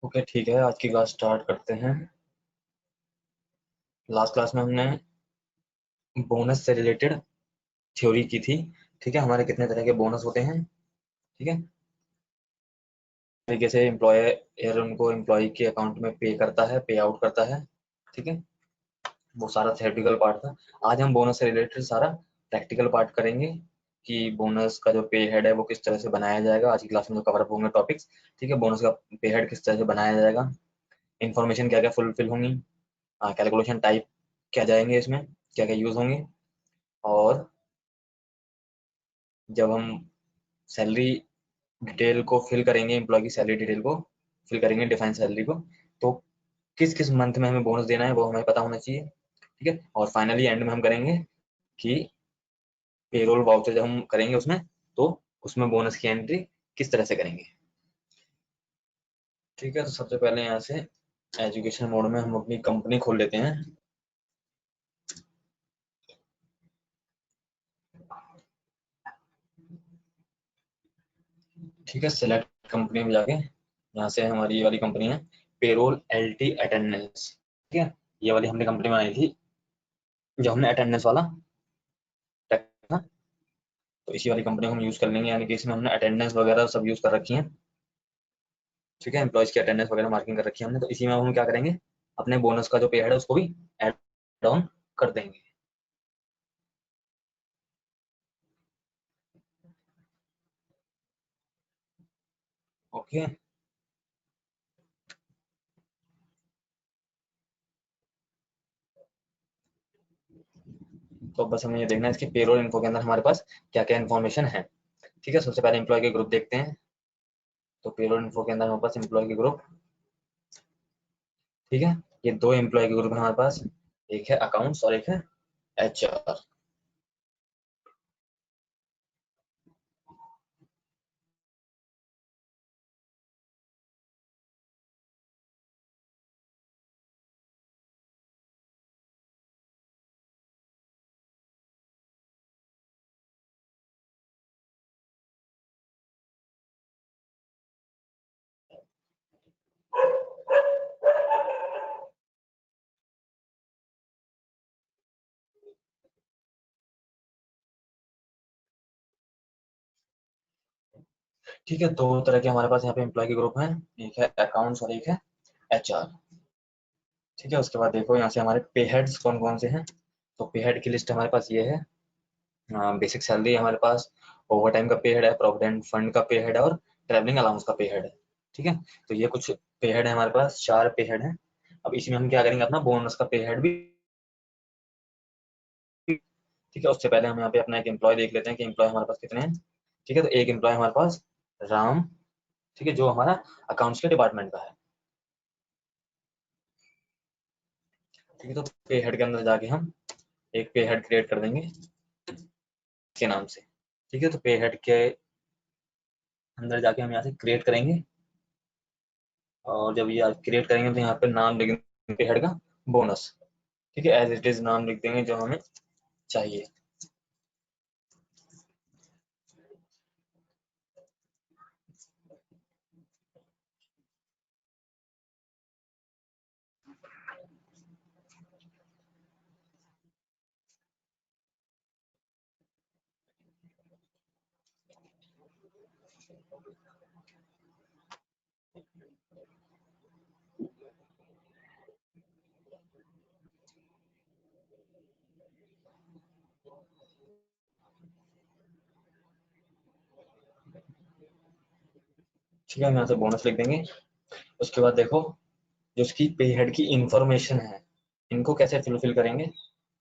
Okay ठीक है, आज की क्लास स्टार्ट करते हैं। लास्ट क्लास में हमने बोनस से रिलेटेड थ्योरी की थी। ठीक है, हमारे कितने तरह के बोनस होते हैं। ठीक है, तरीके से एम्प्लॉयर उनको एम्प्लॉय के अकाउंट में पे करता है, पे आउट करता है। ठीक है, वो सारा थ्योरेटिकल पार्ट था। आज हम बोनस से रिलेटेड सारा प्रैक्टिकल पार्ट करेंगे कि बोनस का जो पे हेड है वो किस तरह से बनाया जाएगा। आज की क्लास में जो कवर अप होंगे टॉपिक्स। ठीक है, बोनस का पे हेड किस तरह से बनाया जाएगा, इन्फॉर्मेशन क्या क्या फुलफिल होंगी, कैलकुलेशन टाइप क्या जाएंगे, इसमें क्या क्या यूज होंगे, और जब हम सैलरी डिटेल को फिल करेंगे, एम्प्लॉय की सैलरी डिटेल को फिल करेंगे, डिफाइन सैलरी को, तो किस किस मंथ में हमें बोनस देना है वो हमें पता होना चाहिए। ठीक है, और फाइनली एंड में हम करेंगे कि पेरोल वाउचर जब हम करेंगे उसमें, तो उसमें बोनस की एंट्री किस तरह से करेंगे। ठीक है, तो सबसे पहले यहाँ से एजुकेशन मोड में हम अपनी कंपनी खोल लेते हैं। ठीक है, सेलेक्ट कंपनी में जाके यहाँ से हमारी ये वाली कंपनी है, पेरोल एलटी अटेंडेंस। ठीक है, ये वाली हमने कंपनी बनाई थी जब हमने अटेंडेंस वाला टैग था, तो इसी वाली कंपनी को हम यूज कर लेंगे, यानी कि इसमें हमने अटेंडेंस वगैरह सब यूज कर रखी है। ठीक है, एम्प्लॉयज की अटेंडेंस वगैरह मार्किंग कर रखी है हमने, तो इसी में हम क्या करेंगे, अपने बोनस का जो पे हेड है उसको भी ऐड डाउन कर देंगे। ओके, तो बस हमें ये देखना है इसके पेरोल इन्फो के अंदर हमारे पास क्या क्या इन्फॉर्मेशन है। ठीक है, सबसे पहले एम्प्लॉय के ग्रुप देखते हैं। तो पेरोल इन्फो के अंदर हमारे पास एम्प्लॉय के ग्रुप। ठीक है, ये दो एम्प्लॉय के ग्रुप है हमारे पास, एक है अकाउंट्स और एक है एचआर। ठीक है, दो तरह के हमारे पास यहाँ पे एम्प्लॉय के ग्रुप हैं, एक है अकाउंट्स और एक है एचआर। ठीक है, उसके बाद देखो यहाँ से हमारे पे हेड्स कौन कौन से हैं। तो पे हेड की लिस्ट हमारे पास ये है। बेसिक सैलरी हमारे पास, ओवर टाइम का पे हेड है, प्रोविडेंट फंड का पे हेड है, और ट्रैवलिंग अलाउंस का पे हेड है। ठीक है, तो ये कुछ पे हेड है हमारे पास, चार पे हेड है। अब इसमें हम क्या करेंगे, अपना बोनस का पे हेड भी। ठीक है, उससे पहले हम यहाँ पे अपना एक एम्प्लॉय देख लेते हैं कि एम्प्लॉय हमारे पास कितने हैं। ठीक है, तो एक एम्प्लॉय हमारे पास राम, ठीक है, जो हमारा अकाउंट्स के डिपार्टमेंट का है। ठीक है, तो पे हेड के अंदर जाके हम एक पे हेड क्रिएट कर देंगे के नाम से। ठीक है, तो पे हेड के अंदर जाके हम यहाँ से क्रिएट करेंगे, और जब ये क्रिएट करेंगे तो यहाँ पे नाम लिख देंगे पे हेड का बोनस। ठीक है, एज इट इज नाम लिख देंगे जो हमें चाहिए। ठीक है, हम यहाँ से बोनस लिख देंगे। उसके बाद देखो, जो उसकी पे हेड की इंफॉर्मेशन है, इनको कैसे फुलफिल करेंगे।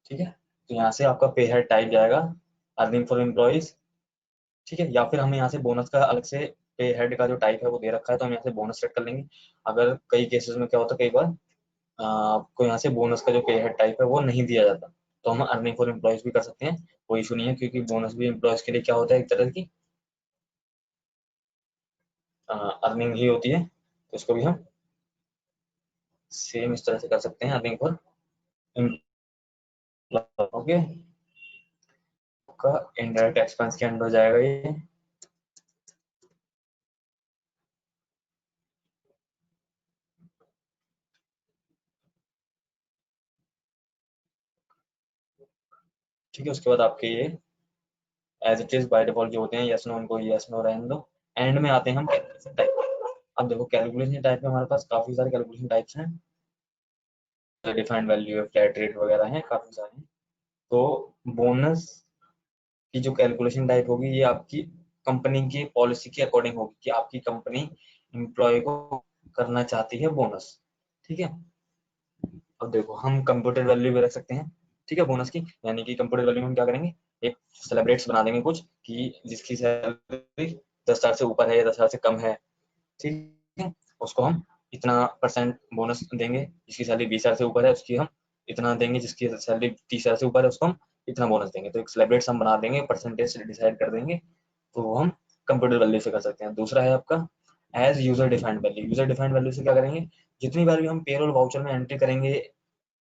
ठीक है, तो यहाँ से आपका पे हेड टाइप जाएगा अर्निंग फॉर एम्प्लॉइज। ठीक है, या फिर हमें यहाँ से बोनस का अलग से पे हेड का जो टाइप है वो दे रखा है, तो हम यहाँ से बोनस सेट कर लेंगे। अगर कई केसेस में क्या होता है, कई बार आपको यहाँ से बोनस का जो पे हेड टाइप है वो नहीं दिया जाता, तो हम अर्निंग फॉर एम्प्लॉइज भी कर सकते हैं, कोई इशू नहीं है, क्योंकि बोनस भी एम्प्लॉयज के लिए क्या होता है, एक तरह की अर्निंग ही होती है, तो इसको भी हम सेम इस तरह से कर सकते हैं, अर्निंग फॉर एम्प्लॉय। ओके, का इनडायरेक्ट एक्सपेंस के अंदर जाएगा ये। ठीक है, उसके बाद आपके ये as it is by default जो होते हैं यस नो, उनको यस नो रहने दो। एंड में आते हैं हम कैलकुलेशन टाइप। अब देखो कैलकुलेशन टाइप में हमारे पास काफी सारे कैलकुलेशन टाइप्स हैं, डिफाइंड वैल्यू है, फ्लैट रेट वगैरह हैं, काफी सारे हैं। तो बोनस की जो कैलकुलेशन टाइप होगी ये आपकी कंपनी की पॉलिसी के अकॉर्डिंग होगी कि आपकी कंपनी एम्प्लॉय को करना चाहती है बोनस। ठीक है, अब देखो हम कंप्यूटर वैल्यू भी रख सकते हैं, ठीक है, बोनस की। यानी कि कंप्यूटर वैल्यू में हम क्या करेंगे, एक सेलिब्रेट्स बना देंगे कुछ कि जिसकी सैलरी 10,000 से ऊपर है या 10,000 से कम है, ठीक है, उसको हम इतना परसेंट बोनस देंगे। जिसकी सैलरी 20,000 से ऊपर है उसकी हम इतना देंगे, जिसकी सैलरी 30,000 से ऊपर है उसको हम इतना बोनस देंगे। तो एक सेलिब्रेट्स हम बना देंगे, परसेंटेज से डिसाइड कर देंगे, तो वो हम कंप्यूटर वैल्यू से कर सकते हैं। दूसरा है आपका as user defined value. User defined value से क्या करेंगे, जितनी बार भी हम पेरोल वाउचर में एंट्री करेंगे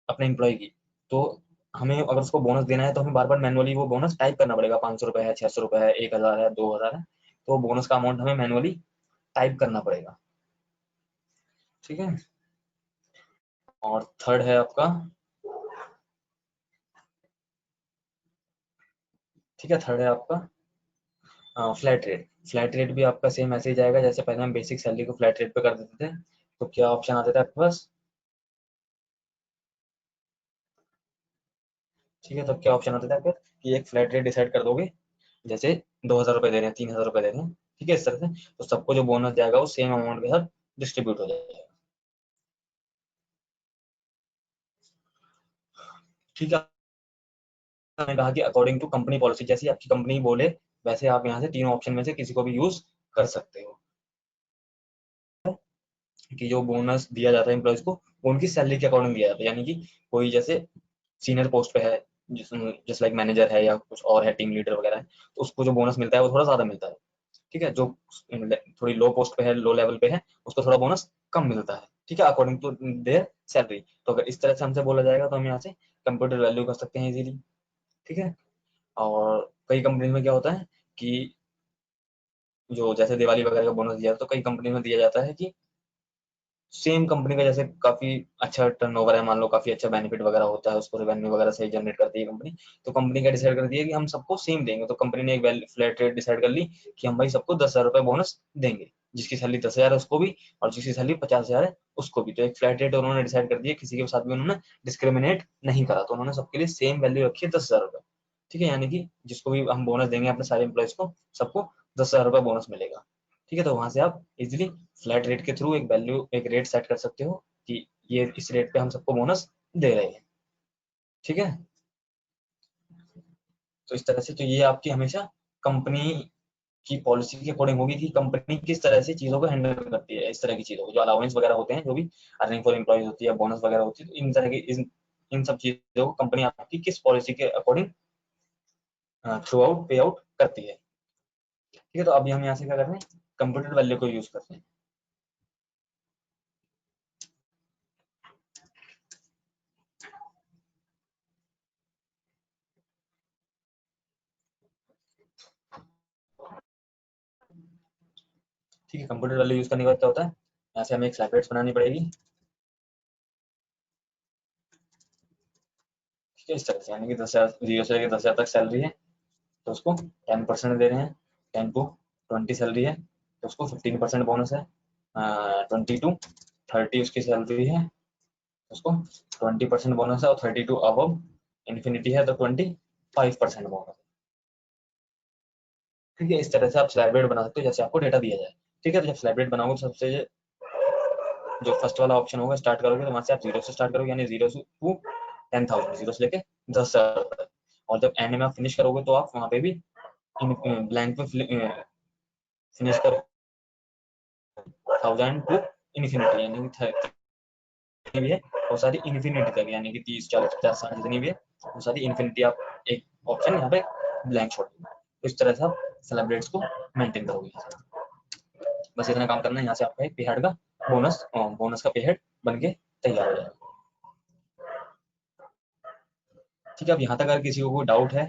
अपने एम्प्लॉय की, तो हमें अगर उसको बोनस देना है तो हमें बार बार मैनुअली वो बोनस टाइप करना पड़ेगा। 500 रुपए है, 600 रुपए है, 1,000 है, 2,000 है, तो बोनस का अमाउंट हमें मैनुअली टाइप करना पड़ेगा। ठीक है, और थर्ड है आपका, ठीक है, थर्ड है आपका फ्लैट रेट। फ्लैट रेट भी आपका सेम ऐसे ही जाएगा जैसे पहले हम बेसिक सैलरी को फ्लैट रेट पे कर देते थे। तो क्या ऑप्शन आते थे आपके पास, ठीक है, तो क्या ऑप्शन आते थे आपके पास कि एक फ्लैट रेट डिसाइड कर दोगे, जैसे 2,000 रुपए दे रहे हैं, 3,000 रुपए दे रहे हैं, ठीक है, इस तरह से तो सबको जो बोनस जाएगा वो सेम अमाउंट के साथ डिस्ट्रीब्यूट हो जाएगा। ठीक है, मैंने कहा कि अकॉर्डिंग टू कंपनी पॉलिसी, जैसी आपकी कंपनी बोले वैसे आप यहाँ से तीनों ऑप्शन में से किसी को भी यूज कर सकते हो। कि जो बोनस दिया जाता है एम्प्लॉयज को वो उनकी सैलरी के अकॉर्डिंग दिया जाता है। यानी कि कोई जैसे सीनियर पोस्ट पे है, जैसे लाइक मैनेजर है या कुछ और है, टीम लीडर वगैरह है, तो उसको जो बोनस मिलता है वो थोड़ा ज्यादा मिलता है। ठीक है, जो थोड़ी लो पोस्ट पे है, लो लेवल पे है, उसको थोड़ा बोनस कम मिलता है। ठीक है, अकॉर्डिंग टू देयर सैलरी। तो अगर इस तरह से हमसे बोला जाएगा तो हम यहाँ से कंप्यूटर वैल्यू कर सकते हैं इजीली। ठीक है, और कई कंपनी में क्या होता है कि जो जैसे दिवाली वगैरह का बोनस दिया तो कई कंपनी में दिया जाता है कि सेम कंपनी का जैसे काफी अच्छा टर्नओवर है, मान लो काफी अच्छा बेनिफिट वगैरह होता है, उसको रेवेन्यू वगैरह सही जनरेट करती है कंपनी, तो कंपनी का डिसाइड करती है कि हम सबको सेम देंगे। तो कंपनी ने एक फ्लैट रेट डिसाइड कर ली कि हम भाई सबको 10,000 रुपए बोनस देंगे, जिसकी सैलरी 10,000 है उसको भी, और जिसकी सैलरी 50,000 है उसको भी। तो एक फ्लैट रेट उन्होंने डिसाइड कर दिया, किसी के साथ भी उन्होंने डिस्क्रिमिनेट नहीं करा, तो उन्होंने सबके लिए सेम वैल्यू रखी है 10,000 रुपए। ठीक है, यानी कि जिसको भी हम बोनस देंगे अपने सारे एम्प्लॉयज को, सबको 10,000 रुपए बोनस मिलेगा। ठीक है, तो वहां से आप इजिली फ्लैट रेट के थ्रू एक वैल्यू, एक रेट सेट कर सकते हो कि ये इस रेट पे हम सबको बोनस दे रहे हैं। ठीक है, तो इस तरह से, तो ये आपकी हमेशा कंपनी की पॉलिसी के अकॉर्डिंग होगी कि कंपनी किस तरह से चीजों को हैंडल करती है। इस तरह की चीजों को, जो अलाउंस वगैरह होते हैं, जो भी अर्निंग फॉर एम्प्लॉयज होती है, बोनस वगैरह होती है, तो इन तरह की इन सब चीजों को कंपनी आपकी किस पॉलिसी के अकॉर्डिंग थ्रू आउट पे आउट करती है। ठीक है, तो अभी हम यहाँ से क्या कर रहे हैं, कंप्यूटर वैल्यू को यूज करते हैं। ठीक है, कंप्यूटर वैल्यू यूज करने के बाद क्या होता है, यहाँ से हमें एक सेपरेट बनानी पड़ेगी। ठीक है, इस तरह से, यानी कि 10,000, 0 से लेकर 10,000 तक सैलरी है तो उसको 10% दे रहे हैं। 10 to 20 सैलरी है तो उसको 15% बोनस है। 20 to 30 उसकी सैलरी है, उसको 20% बोनस है, और 32 अब इन्फिनिटी है तो 25% बोनस। ठीक है, इस तरह से आप स्लैब रेट बना सकते हो जैसे आपको डेटा दिया जाए। ठीक है, तो जब स्लैब रेट बनाओगे तो सबसे जो फर्स्ट वाला ऑप्शन होगा, स्टार्ट करोगे तो वहां से आप 0 से स्टार्ट करोगे, यानी 0 to 10,000, 0 से लेके 10,000 तक। और जब एंड में आप फिनिश करोगे तो आप वहां पे भी ब्लैंक पे फिनिश कर 1000 टू इन्फिनिटी, यानी कि जितनी भी है वो सारी इन्फिनिटी तक, यानी कि 30, 40, 50, 60 जितनी भी है वो सारी इन्फिनिटी। आप एक ऑप्शन यहाँ पे ब्लैंक छोड़ दो। तो इस तरह से आप सेलिब्रेट्स को मेंटेन करोगे। बस इतना काम करना है, यहाँ से आपका एक पे हेड का बोनस का पे हेड बन के तैयार हो जाएगा। ठीक है, अब यहाँ तक अगर किसी को कोई डाउट है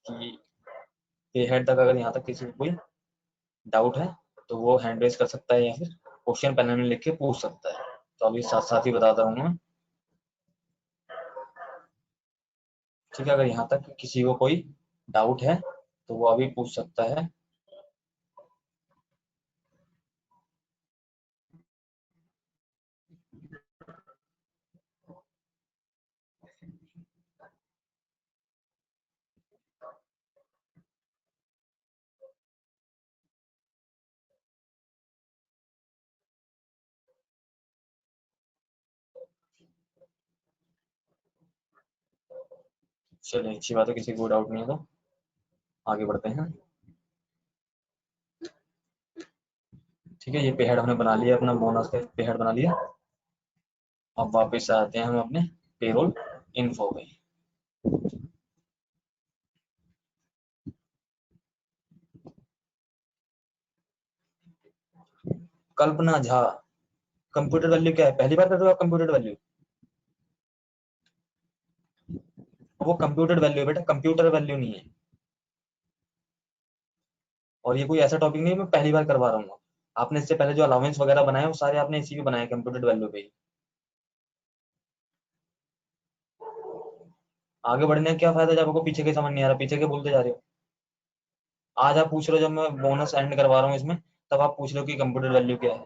कि पे हेड तक अगर यहाँ तक किसी को कोई डाउट है तो वो हैंड रेज कर सकता है या फिर क्वेश्चन पैनल में लिख के पूछ सकता है। तो अभी साथ साथ ही बताता हूँ मैं। ठीक है, अगर यहाँ तक किसी को कोई डाउट है तो वो अभी पूछ सकता है। चलिए, अच्छी बात है, किसी को डाउट नहीं है तो आगे बढ़ते हैं। ठीक है, ये पेहेड हमने बना लिया, अपना बोनस का पेहेड बना लिया। अब वापस आते हैं हम अपने पेरोल इन्फो पे। कल्पना झा, कंप्यूटर वैल्यू क्या है? पहली बार कर रहे हो आप कंप्यूटर वैल्यू? वो कंप्यूटर वैल्यू है बेटा, कंप्यूटर वैल्यू नहीं है। और ये कोई ऐसा टॉपिक नहीं है मैं पहली बार करवा रहा हूँ। आपने इससे पहले जो अलाउंस वगैरह बनाए वो सारे आपने इसी पे बनाए, कंप्यूटर वैल्यू पे ही। आगे बढ़ने का क्या फायदा जब आपको पीछे के समझ नहीं आ रहा, पीछे के बोलते जा रहे हो। आज आप पूछ रहे हो, जब मैं बोनस एंड करवा रहा हूँ इसमें, तब आप पूछ रहे हो कि कंप्यूटर वैल्यू क्या है।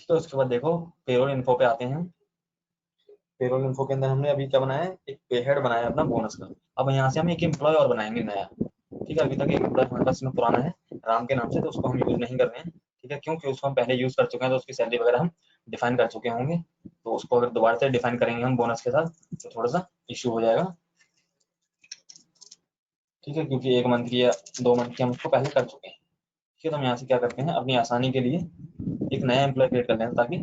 तो उसके बाद देखो, पेरोल इन्फो पे आते हैं। पेरोल इन्फो के अंदर हमने अभी क्या बनाया है, एक पे हेड बनाया है अपना बोनस का। अब यहाँ से हम एक एम्प्लॉय और बनाएंगे नया। ठीक है, अभी तक एक एम्प्लॉय हमारे पास में पुराना है राम के नाम से, तो उसको हम यूज नहीं कर रहे हैं। ठीक है, क्योंकि उसको हम पहले यूज कर चुके हैं, तो उसकी सैलरी वगैरह हम डिफाइन कर चुके होंगे। तो उसको अगर दोबारा से डिफाइन करेंगे हम बोनस के साथ तो थोड़ा सा इशू हो जाएगा। ठीक है, क्योंकि 1 मंथ की या 2 मंथ की हम उसको पहले कर चुके हैं। ठीक है, तो हम यहाँ से क्या करते हैं, अपनी आसानी के लिए एक नया एम्प्लॉय क्रिएट कर लें, ताकि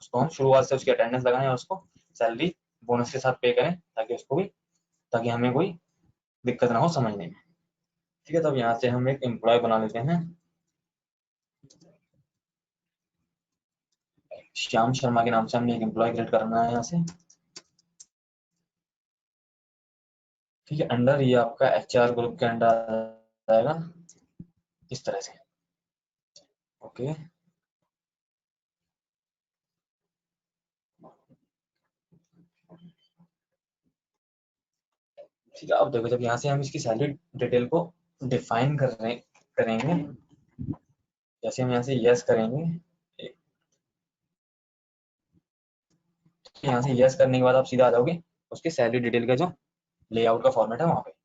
उसको हम शुरुआत से उसकी अटेंडेंस लगाएं और उसको सैलरी बोनस के साथ पे करें, ताकि उसको भी, ताकि हमें कोई दिक्कत ना हो समझने में। ठीक है, तो अब यहाँ से हम एक एम्प्लॉय बना लेते हैं। श्याम शर्मा के नाम से हमने एक एम्प्लॉय क्रिएट करना है यहाँ से। ठीक है, अंडर ये आपका एचआर ग्रुप के अंडर आएगा इस तरह से। ओके, ठीक है, अब देखो, जब यहाँ से हम इसकी सैलरी डिटेल को डिफाइन करेंगे, जैसे हम यहाँ से यस करेंगे, यहाँ से यस करने के बाद आप सीधा आ जाओगे उसकी सैलरी डिटेल का जो लेआउट का फॉर्मेट है वहाँ पे।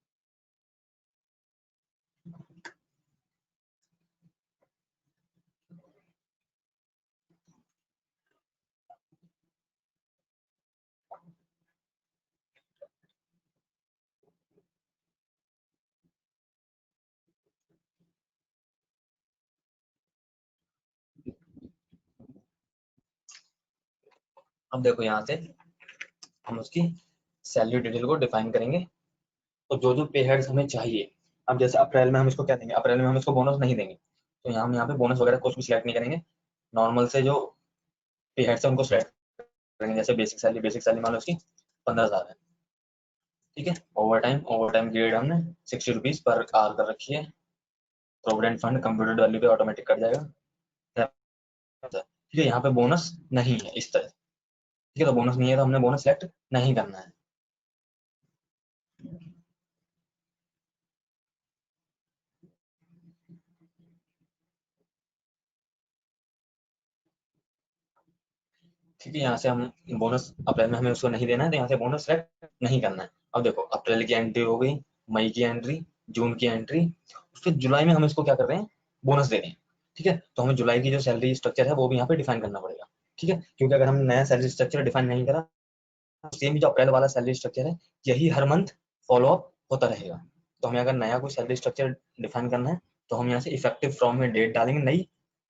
अब देखो, यहाँ से हम उसकी सैलरी डिटेल को डिफाइन करेंगे। तो जो जो पे हेड्स हमें चाहिए, अब जैसे अप्रैल में हम इसको क्या देंगे, अप्रैल में हम इसको बोनस नहीं देंगे, तो यहाँ हम यहाँ पे बोनस वगैरह कुछ भी सिलेक्ट नहीं करेंगे। नॉर्मल से जो पे हेड्स है उनको सिलेक्ट करेंगे। जैसे बेसिक सैलरी मान लो उसकी 15,000 है। ठीक है, ओवर टाइम की रेट हमने 60 रुपीज पर आवर कर रखी है। प्रोविडेंट फंड कंप्यूटर वैल्यू पे ऑटोमेटिक कट जाएगा। ठीक है, यहाँ पे बोनस नहीं है इस तरह। ठीक है, तो बोनस नहीं है तो हमने बोनस सेलेक्ट नहीं करना है। ठीक है, यहाँ से हम बोनस अप्रैल में हमें उसको नहीं देना है, तो यहाँ से बोनस सेलेक्ट नहीं करना है। अब देखो, अप्रैल की एंट्री हो गई, मई की एंट्री, जून की एंट्री, उसके जुलाई में हम इसको क्या कर रहे हैं, बोनस दे रहे हैं। ठीक है, तो हमें जुलाई की जो सैलरी स्ट्रक्चर है वो भी यहाँ पे डिफाइन करना पड़ेगा। ठीक है, क्योंकि अगर हम नया सैलरी स्ट्रक्चर डिफाइन नहीं करा, सेम जो अप्रैल वाला सैलरी स्ट्रक्चर है यही हर मंथ फॉलो अप होता रहेगा। तो हमें अगर नया कोई सैलरी स्ट्रक्चर डिफाइन करना है, तो हम यहाँ से इफेक्टिव फ्रॉम में डेट डालेंगे नई,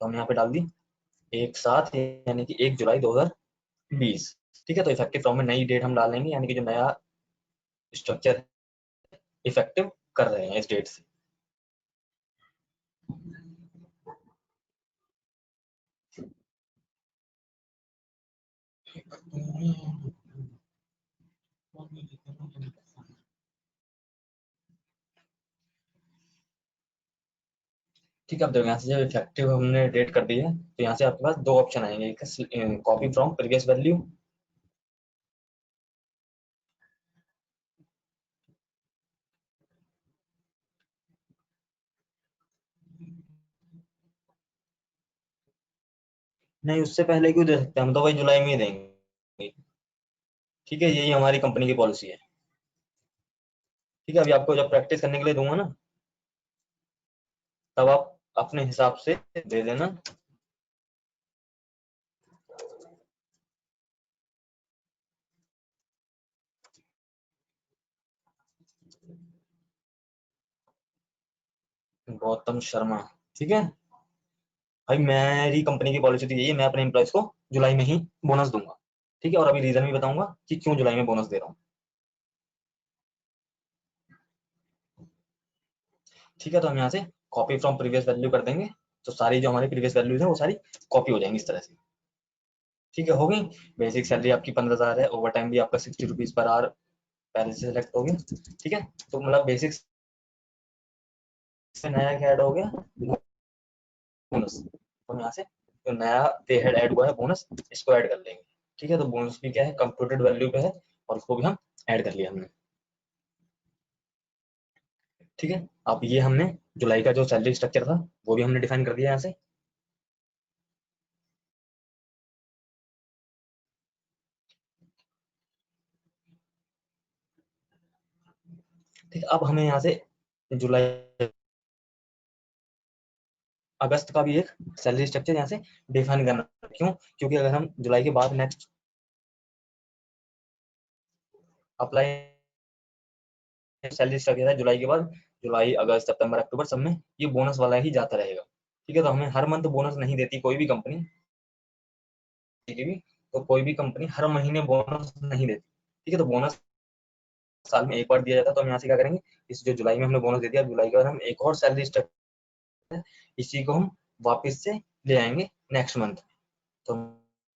तो हम यहाँ पे डाल दी 1/7, यानी कि 1 जुलाई 2020। ठीक है, तो इफेक्टिव फ्रॉम में नई डेट हम डालेंगे, यानी कि जो नया स्ट्रक्चर इफेक्टिव कर रहे हैं इस डेट से। ठीक है, अब देखो यहाँ से जब इफेक्टिव हमने डेट कर दी है तो यहाँ से आपके पास दो ऑप्शन आएंगे, एक कॉपी फ्रॉम प्रीवियस वैल्यू। नहीं, उससे पहले क्यों दे सकते हैं, हम तो वही जुलाई में ही देंगे। ठीक है, यही हमारी कंपनी की पॉलिसी है। ठीक है, अभी आपको जब प्रैक्टिस करने के लिए दूंगा ना, तब आप अपने हिसाब से दे देना। गौतम शर्मा। ठीक है भाई, मेरी कंपनी की पॉलिसी तो यही है, मैं अपने एम्प्लॉयज को जुलाई में ही बोनस दूंगा। ठीक है, और अभी रीजन भी बताऊंगा कि क्यों जुलाई में बोनस दे रहा हूँ। ठीक है, तो हम यहाँ से कॉपी फ्रॉम प्रीवियस वैल्यू कर देंगे, तो सारी जो हमारी प्रीवियस वैल्यूज है वो सारी कॉपी हो जाएंगी इस तरह से। ठीक है, हो गई। बेसिक सैलरी आपकी 15,000 है, ओवर टाइम भी आपका 60 रुपीज पर आवर पहले से सिलेक्ट हो गया। ठीक है, तो मतलब बेसिक से नया क्या ऐड हो गया, बोनस। तो हम यहाँ से जो नया पे हेड ऐड हुआ है बोनस, इसको ऐड कर लेंगे। ठीक है, तो बोनस भी क्या है, कंप्यूटेड वैल्यू पे है, और उसको भी हम ऐड कर लिया हमने। ठीक है, अब ये हमने जुलाई का जो सैलरी स्ट्रक्चर था वो भी हमने डिफाइन कर दिया यहाँ से। ठीक है, अब हमें यहाँ से जुलाई अगस्त का भी एक सैलरी स्ट्रक्चर यहाँ से डिफाइन करना। क्यों? क्योंकि अगर हम जुलाई के बाद नेक्स्ट अप्लाई सैलरी स्ट्रक्चर है जुलाई के बाद, जुलाई अगस्त सितंबर अक्टूबर सब में ये बोनस वाला ही जाता रहेगा। ठीक है, तो हमें हर मंथ बोनस नहीं देती कोई भी कंपनी भी, तो कोई भी कंपनी हर महीने बोनस नहीं देती। ठीक है, तो बोनस साल में एक बार दिया जाता है। तो हम यहाँ से क्या करेंगे, इस जो जुलाई में हमने बोनस दे दिया, जुलाई के बाद हम एक और सैलरी स्ट्रक्चर है, इसी को हम वापस से ले आएंगे नेक्स्ट मंथ। तो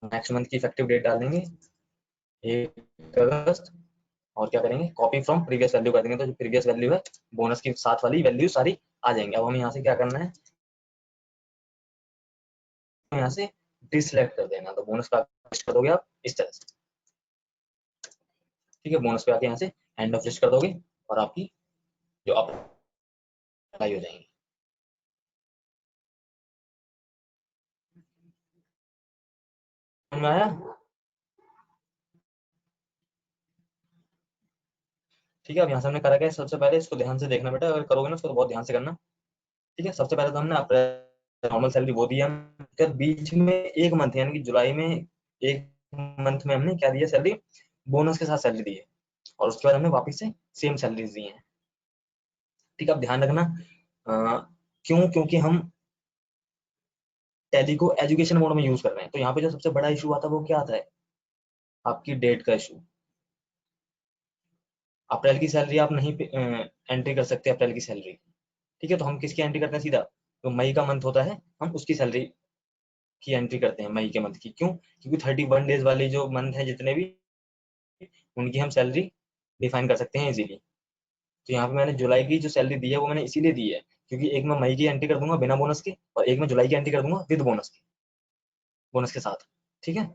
नेक्स्ट मंथ की इफेक्टिव डेट डाल देंगे 1 अगस्त, और क्या करेंगे, कॉपी फ्रॉम प्रीवियस वैल्यू कर देंगे। तो जो प्रीवियस वैल्यू है बोनस की साथ वाली वैल्यू सारी आ जाएंगे। अब हमें यहाँ से क्या करना है, यहाँ से डिसलेक्ट कर देना, तो बोनस का कर दोगे आप इस तरह से। ठीक है, बोनस पे आके यहाँ से एंड ऑफ लिस्ट कर दोगे, और आपकी जो अप्लाई हो जाएंगी। समझ में आया? ठीक है, अब यहाँ से हमने करा क्या है, सबसे पहले इसको ध्यान से देखना बेटा, अगर करोगे ना इसको तो बहुत ध्यान से करना। ठीक है, सबसे पहले तो हमने अप्रैल नॉर्मल सैलरी वो दी है, फिर बीच में एक मंथ यानी कि जुलाई में एक मंथ में हमने क्या दिया, सैलरी बोनस के साथ सैलरी दी है, और उसके बाद हमने वापस से सेम सैलरीज दी है। ठीक है, अब ध्यान रखना, क्यों, क्योंकि हम टैली को एजुकेशन मोड में यूज कर रहे हैं। तो यहाँ पे जो सबसे बड़ा इशू आता है वो क्या आता है, आपकी डेट का इशू। अप्रैल की सैलरी आप नहीं एंट्री कर सकते, अप्रैल की सैलरी। ठीक है, तो हम किसकी एंट्री करते हैं सीधा, तो मई का मंथ होता है, हम उसकी सैलरी की एंट्री करते हैं मई के मंथ की। क्यों? क्योंकि 31 डेज वाले जो मंथ हैं जितने भी, उनकी हम सैलरी डिफाइन कर सकते हैं इजीली। तो यहाँ पे मैंने जुलाई की जो सैलरी दी है वो मैंने इसीलिए दी है, क्योंकि एक मैं मई की एंट्री कर दूंगा बिना बोनस के, और एक मैं जुलाई की एंट्री कर दूंगा विद बोनस के, बोनस के साथ। ठीक है,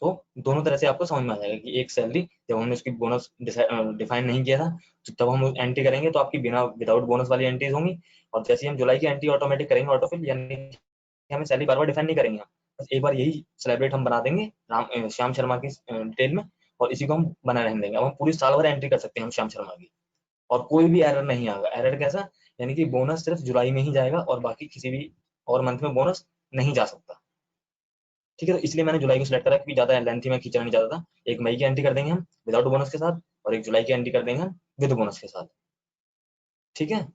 तो दोनों तरह से आपको समझ में आ जाएगा कि एक सैलरी जब हमने उसकी बोनस डिफाइन नहीं किया था, तो तब हम एंट्री करेंगे तो आपकी बिना विदाउट बोनस वाली एंट्रीज होंगी। और जैसे ही हम जुलाई की एंट्री ऑटोमेटिक करेंगे ऑटोफिल, यानी कि हमें सैलरी बार बार डिफाइन नहीं करेंगे हम, बस एक बार यही सेलिब्रेट हम बना देंगे श्याम शर्मा की डिटेल में, और इसी को हम बना रहने देंगे। अब हम पूरी साल भर एंट्री कर सकते हैं हम श्याम शर्मा की, और कोई भी एरर नहीं आएगा। एरर कैसा, यानी कि बोनस सिर्फ जुलाई में ही जाएगा और बाकी किसी भी और मंथ में बोनस नहीं जा सकता। ठीक है, तो इसलिए मैंने जुलाई को सिलेक्ट करा, क्योंकि ज्यादा लेंथी में खींचना नहीं चाहता था। एक मई की एंट्री कर देंगे हम विदाउट बोनस के साथ, और एक जुलाई की एंट्री कर देंगे हम विद बोनस के साथ। ठीक है,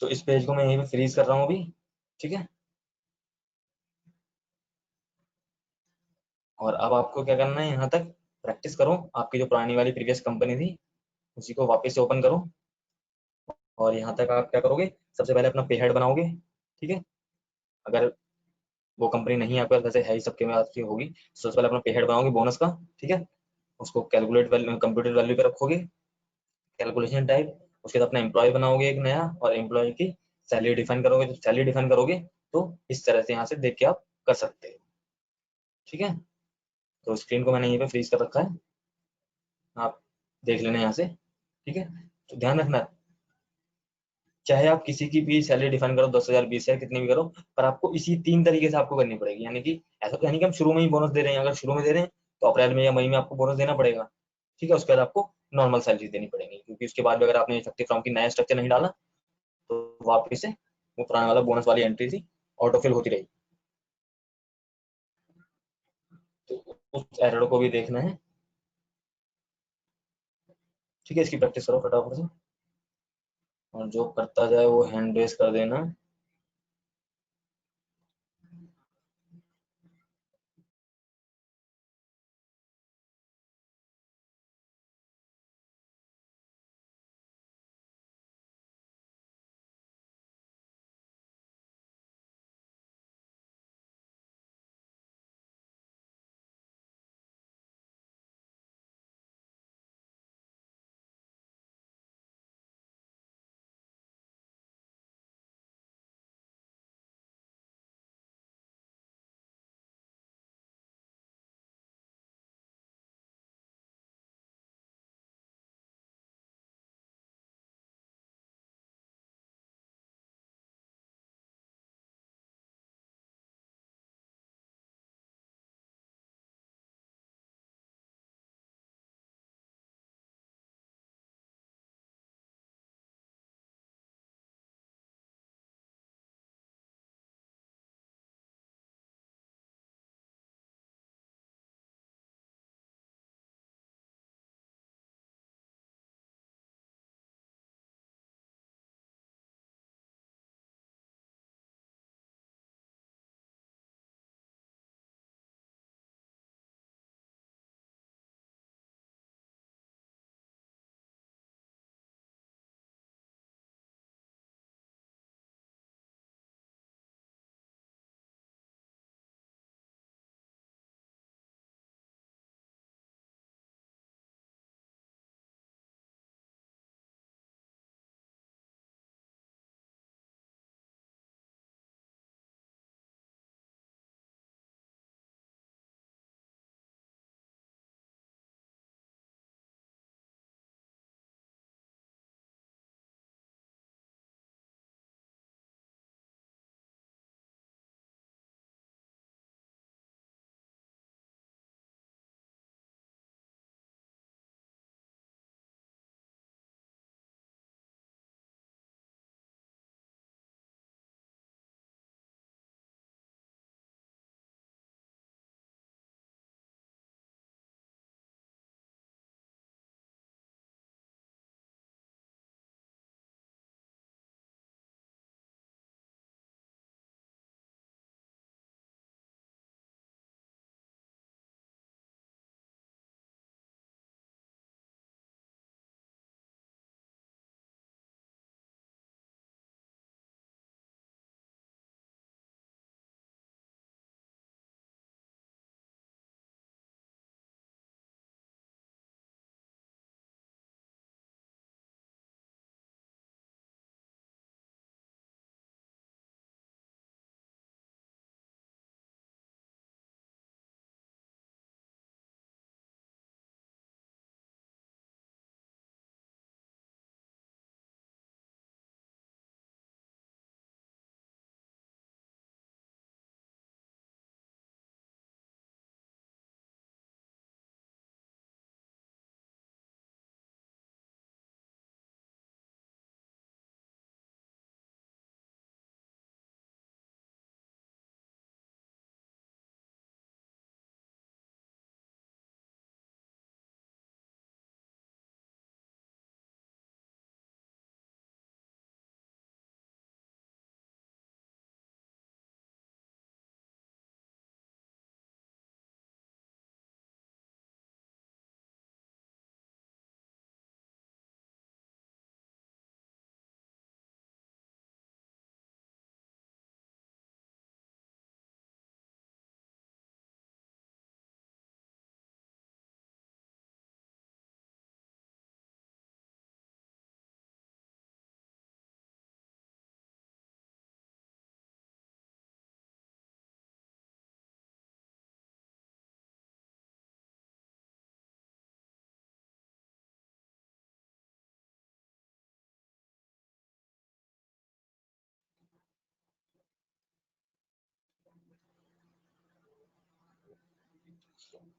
तो इस पेज को मैं यहीं पे फ्रीज कर रहा हूँ अभी। ठीक है, और अब आपको क्या करना है, यहाँ तक प्रैक्टिस करो, आपकी जो पुरानी वाली प्रीवियस कंपनी थी उसी को वापस से ओपन करो, और यहाँ तक आप क्या करोगे, सबसे पहले अपना पे हेड बनाओगे। ठीक है, अगर वो कंपनी नहीं है आपके पास, वैसे है ही सबके पास की होगी। सबसे पहले अपना पे हेड बनाओगे बोनस का, ठीक है, उसको कैलकुलेट वैल्यू, कंप्यूटर वैल्यू पे रखोगे, कैलकुलेशन टाइप। उसके बाद अपना एम्प्लॉय बनाओगे एक नया, और एम्प्लॉय की सैलरी डिफाइन करोगे। जब सैलरी डिफाइन करोगे तो इस तरह से यहाँ से देख के आप कर सकते हो, ठीक है। तो स्क्रीन को मैंने यहीं पे फ्रीज कर रखा है, आप देख लेना यहाँ से, ठीक है। तो ध्यान रखना, चाहे आप किसी की भी सैलरी डिफाइन करो, 10,000 20,000 कितनी भी करो, पर आपको इसी 3 तरीके से आपको करनी पड़ेगी। यानी कि ऐसा तो है नहीं कि हम शुरू में ही बोनस दे रहे हैं, अगर शुरू में दे रहे हैं तो अप्रैल में या मई में आपको बोनस देना पड़ेगा, ठीक है। उसके बाद आपको नॉर्मल सैलरी देनी पड़ेगी, क्योंकि उसके बाद भी अगर आपने इफेक्टिव फ्रॉम की नया स्ट्रक्चर नहीं डाला तो वापस से वो पुराना वाला बोनस वाली एंट्री थी ऑटोफिल होती रही। तो उस एरर को भी देखना है, ठीक है। इसकी प्रैक्टिस करो फटाफट से, और जो करता जाए वो हैंड रेस कर देना।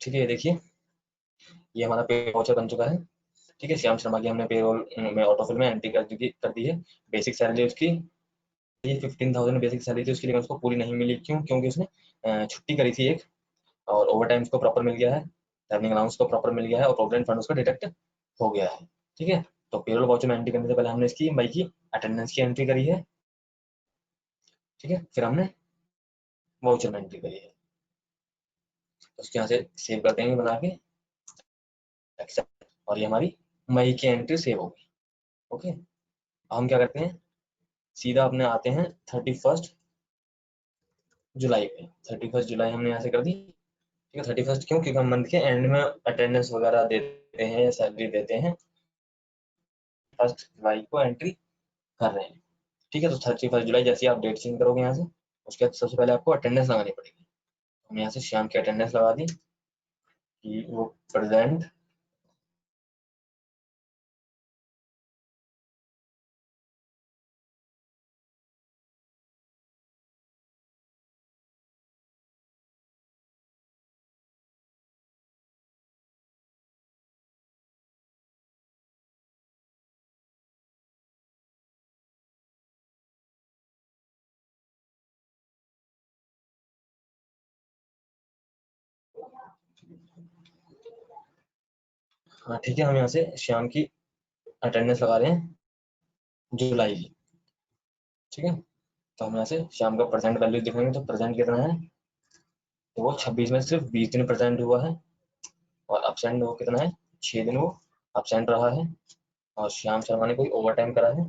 ठीक है, ये देखिए, ये हमारा पे वाउचर बन चुका है। ठीक है, श्याम शर्मा की हमने पेरोल में ऑटोफिल में एंट्री कर दी है। बेसिक सैलरी उसकी ये 15,000 बेसिक सैलरी थी उसकी, लेकिन उसको पूरी नहीं मिली। क्यों? क्योंकि उसने छुट्टी करी थी एक, और ओवर टाइम उसको प्रॉपर मिल गया है, अर्निंग अलाउंस को प्रॉपर मिल गया है, और प्रोविडेंट फंड उसका डिडक्ट हो गया है। ठीक है, तो पेरोल वाउचर में एंट्री करने से पहले हमने इसकी मई की अटेंडेंस की एंट्री करी है। ठीक है, फिर हमने वाउचर में एंट्री करी है, तो उसके यहाँ से सेव कर देंगे बना के एक्सेप्ट, और ये हमारी मई की एंट्री सेव होगी। ओके, हम क्या करते हैं, सीधा अपने आते हैं 31 जुलाई पे। 31 जुलाई हमने यहाँ से कर दी। ठीक है, 31 क्यों? क्योंकि हम मंथ के एंड में अटेंडेंस वगैरह देते हैं या सैलरी देते हैं, 1 जुलाई को एंट्री कर रहे हैं। ठीक है, तो 31 जुलाई जैसे ही आप डेट चेंज करोगे यहाँ से, उसके बाद सबसे पहले आपको अटेंडेंस लगानी पड़ेगी। हम यहाँ से शाम की अटेंडेंस लगा दी कि वो प्रेजेंट। हाँ ठीक है, हम यहाँ से शाम की अटेंडेंस लगा रहे हैं जुलाई की। ठीक है, तो हम यहाँ से शाम का प्रेजेंट वैल्यू दिखाएंगे, तो प्रेजेंट कितना है, तो वो 26 में सिर्फ 20 दिन प्रेजेंट हुआ है, और अपसेंट वो कितना है, 6 दिन वो अपसेंट रहा है, और श्याम शर्मा ने कोई ओवर टाइम करा है,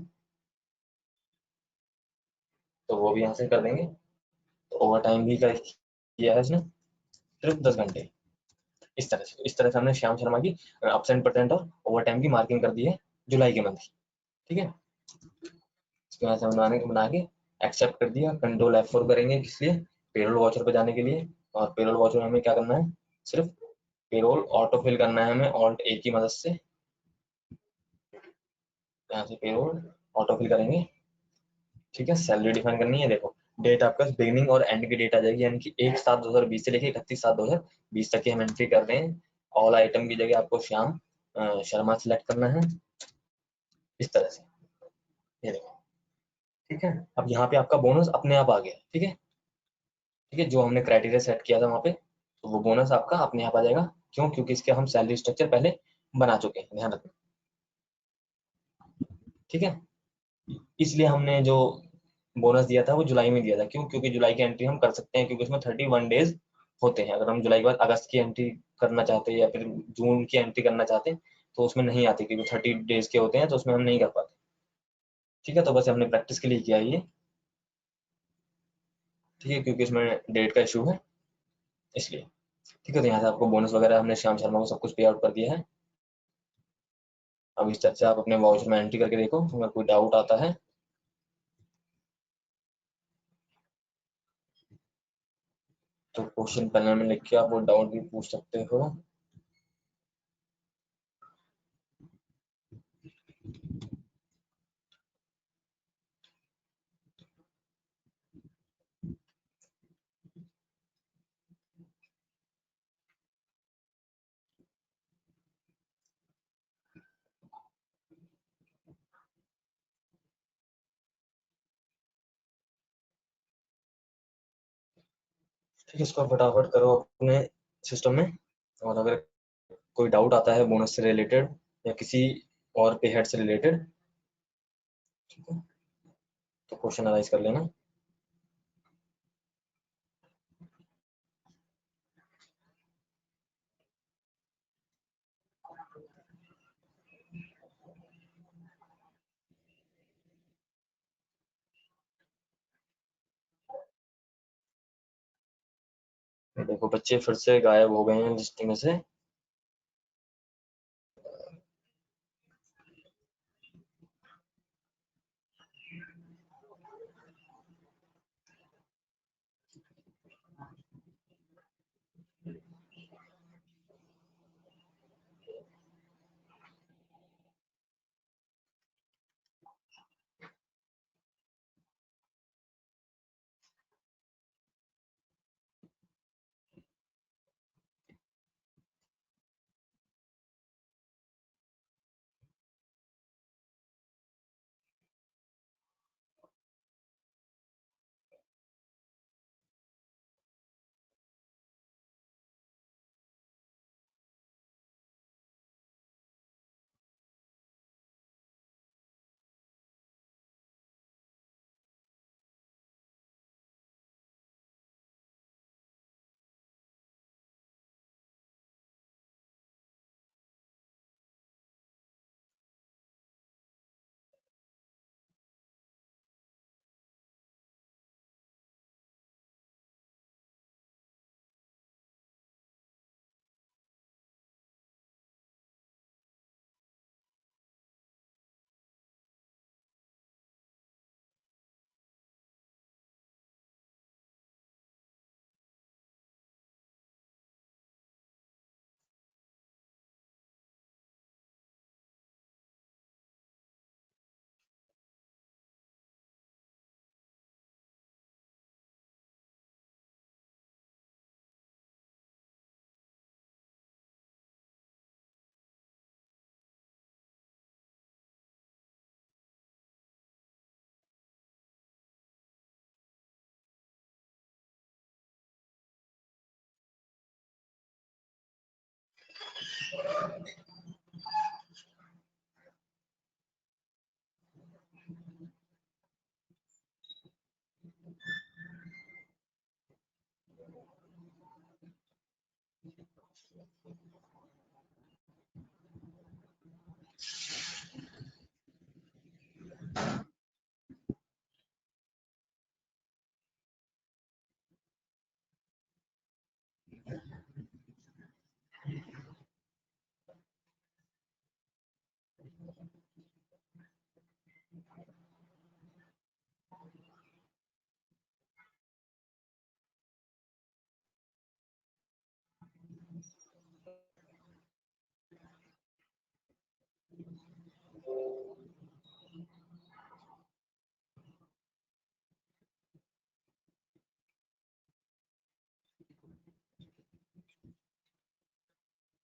तो वो भी यहाँ से कर देंगे। तो ओवर टाइम भी किया है इसने सिर्फ 10 घंटे। इस तरह से हमने श्याम शर्मा की अपसेंट परसेंट और ओवर टाइम की मार्किंग कर दी है जुलाई के मंथ की। ठीक है, इसको यहाँ से बना के एक्सेप्ट कर दिया। कंट्रोल F4 करेंगे, किस लिए, पेरोल वाउचर पे जाने के लिए। और पेरोल वाउचर में हमें क्या करना है, सिर्फ पेरोल ऑटो फिल करना है हमें Alt+A की मदद से। यहाँ से पेरोल ऑटो फिल करेंगे। ठीक है, सैलरी डिफाइन करनी है। देखो, डेट आपका बिगिनिंग और एंड की डेट आ जाएगी, यानी कि 1/7/2020 से लेके 31/7/2020 तक की हम एंट्री कर रहे हैं। ऑल आइटम की जगह आपको श्याम शर्मा सिलेक्ट करना है, इस तरह से। ये देखो, ठीक है, अब यहाँ पे आपका बोनस अपने आप आ गया। ठीक है, ठीक है, जो हमने क्राइटेरिया सेट किया था वहाँ पे, तो वो बोनस आपका अपने आप आ जाएगा। क्यों? क्योंकि इसके हम सैलरी स्ट्रक्चर पहले बना चुके हैं, ध्यान रखना। ठीक है, इसलिए हमने जो बोनस दिया था वो जुलाई में दिया था। क्यों? क्योंकि जुलाई की एंट्री हम कर सकते हैं, क्योंकि उसमें 31 डेज होते हैं। अगर हम जुलाई के बाद अगस्त की एंट्री करना चाहते हैं या फिर जून की एंट्री करना चाहते हैं, तो उसमें नहीं आती, क्योंकि 30 डेज के होते हैं, तो उसमें हम नहीं कर पाते। ठीक है, तो बस हमने प्रैक्टिस के लिए किया ये। ठीक है, क्योंकि इसमें डेट का इशू है, इसलिए। ठीक है, तो यहाँ से आपको बोनस वगैरह हमने श्याम शर्मा को सब कुछ पे आउट कर दिया है। अब इस तरह से आप अपने वाउचर में एंट्री करके देखो, अगर कोई डाउट आता है तो क्वेश्चन पैनल में लिख के आप वो डाउट भी पूछ सकते हो। ठीक है, इसको फटाफट करो अपने सिस्टम में। और अगर कोई डाउट आता है बोनस से रिलेटेड या किसी और पे हेड से रिलेटेड, ठीक है, तो क्वेश्चन अराइज कर लेना। देखो, बच्चे फिर से गायब हो गए हैं लिस्ट में से।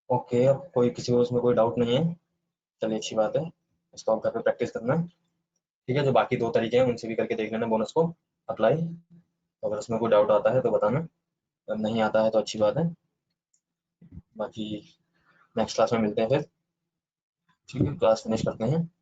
ओके, अब कोई किसी को उसमें कोई डाउट नहीं है। चलिए अच्छी बात है, इसको आप घर पे प्रैक्टिस करना। ठीक है, जो बाकी दो तरीके हैं उनसे भी करके देख लेना बोनस को अप्लाई। अगर उसमें कोई डाउट आता है तो बताना, अगर नहीं आता है तो अच्छी बात है। बाकी नेक्स्ट क्लास में मिलते हैं फिर। ठीक है, क्लास फिनिश करते हैं।